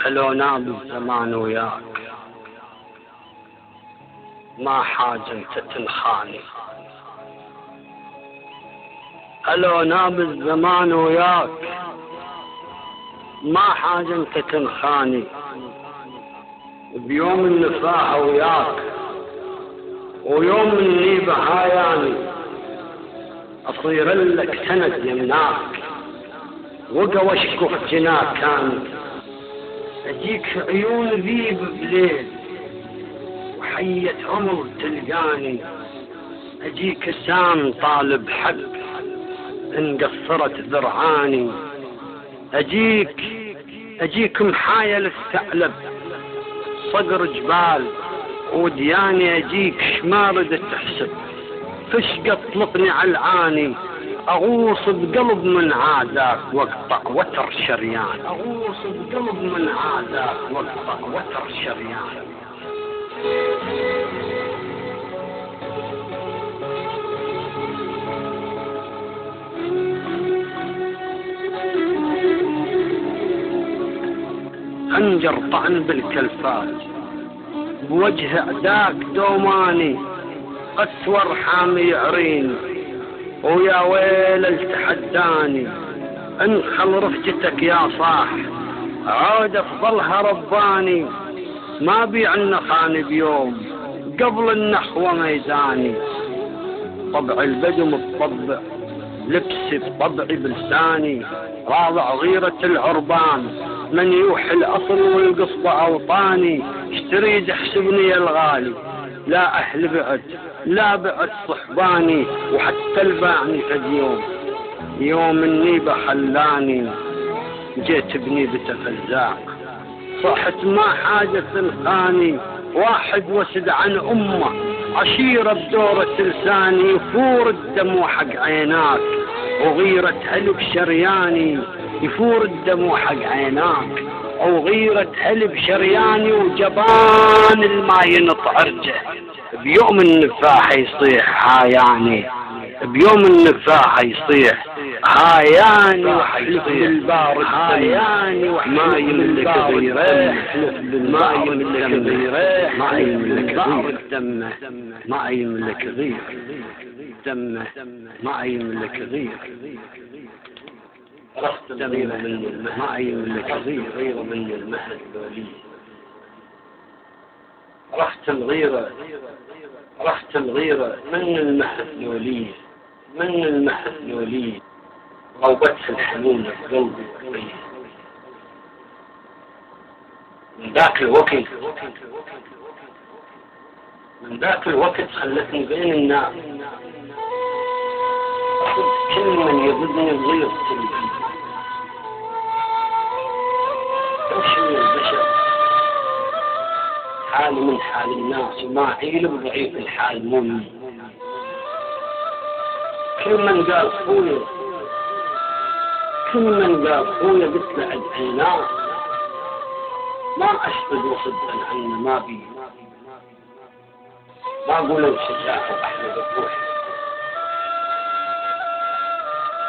لو نام الزمان وياك ما حاجة انت تنخاني. لو نام الزمان وياك ما حاجة انت تنخاني. بيوم النفاح وياك ويوم النيبة هاياني اصير لك سند يمناك وقوى اشكف جناكاني. اجيك عيون ذيب بليل وحية عمر تلقاني. اجيك سام طالب حق ان قصرت ذرعاني. اجيك محايل الثعلب صقر جبال ودياني. اجيك شمارد تحسب فش تطلقني علعاني. اغوص بقلب من عاداك واقطع وتر شريان. اغوص بقلب من عاداك واقطع وتر شريان. خنجر طعن بالكلفات بوجه اعداك دوماني. قسور حامي يعرين ويا ويل التحداني. انخل رفجتك يا صاح عود افضلها رباني. ما بيع النخاني بيوم قبل النخوة ميداني. طبع البدو متطبع لبسي بطبعي بلساني. راضع غيرة العربان من يوحي الاصل والقصبة اوطاني. اشتريد احسبني يا الغالي لا اهل بعد لا بعد صحباني. وحتى الباعني فد يوم النيبة خلاني. جيت بنيبة فزاق صحت ما حاجة تنخاني. واحد وسد عن امه عشيرة بدورة لساني. يفور الدموع حق عيناك وغيرة هلب شرياني. يفور الدموع حق عيناك وغيرة هلب شرياني. وجبان الما ينط عرجه بيوم النفاح يصيح هاياني. بيوم النفاح يصيح هاياني. وحلف بالبارد هاياني. ما يملك غيره ما يملك غيره ما يملك غير دمه ما يملك غير دمه ما يملك غير رخت الغيرة من المهد. ما يملك غير من المهد الولي. رخت الغيرة من المهد الولي. من المهد الولي غوبتها الحنون بقلبي قوي. من ذاك الوقت خلتني بين الناس. كل من يضدني الغير تلقي. وش من البشر حالي من حال الناس وما عيل بضعيف الحال مني. كل من قال خويا قلت له عد عيناه. ما اشفد وصدقا عنه ما بي. ما اقول شجاع واحمد الروح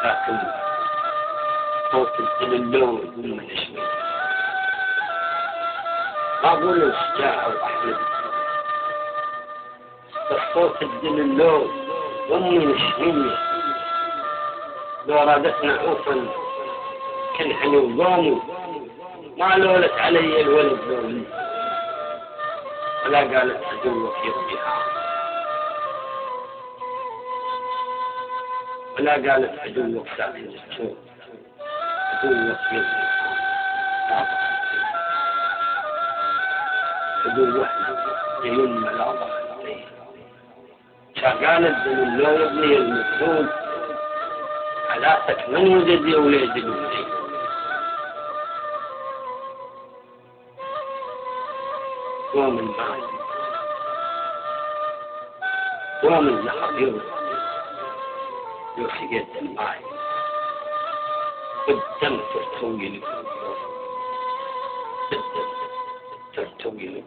لكن صوت الدللون من الشمال. ما اقول شجاع واحمد بس صوت الدللون من الشمال. لو رادتنا عوفا كنحني وقومي ما لولت علي الولد لولي. ولا قالت عدوك يرجعها ولا قالت عدوك ساكن السوق. عدوك يرجعها عدوك يلم لا ضغطيه. شاقالت دلو يا ابني المفروض حلاتك من وجد يا وليد الوليد. قوم الماء قوم النحر يوحيد الماء والدم ترتوي لك.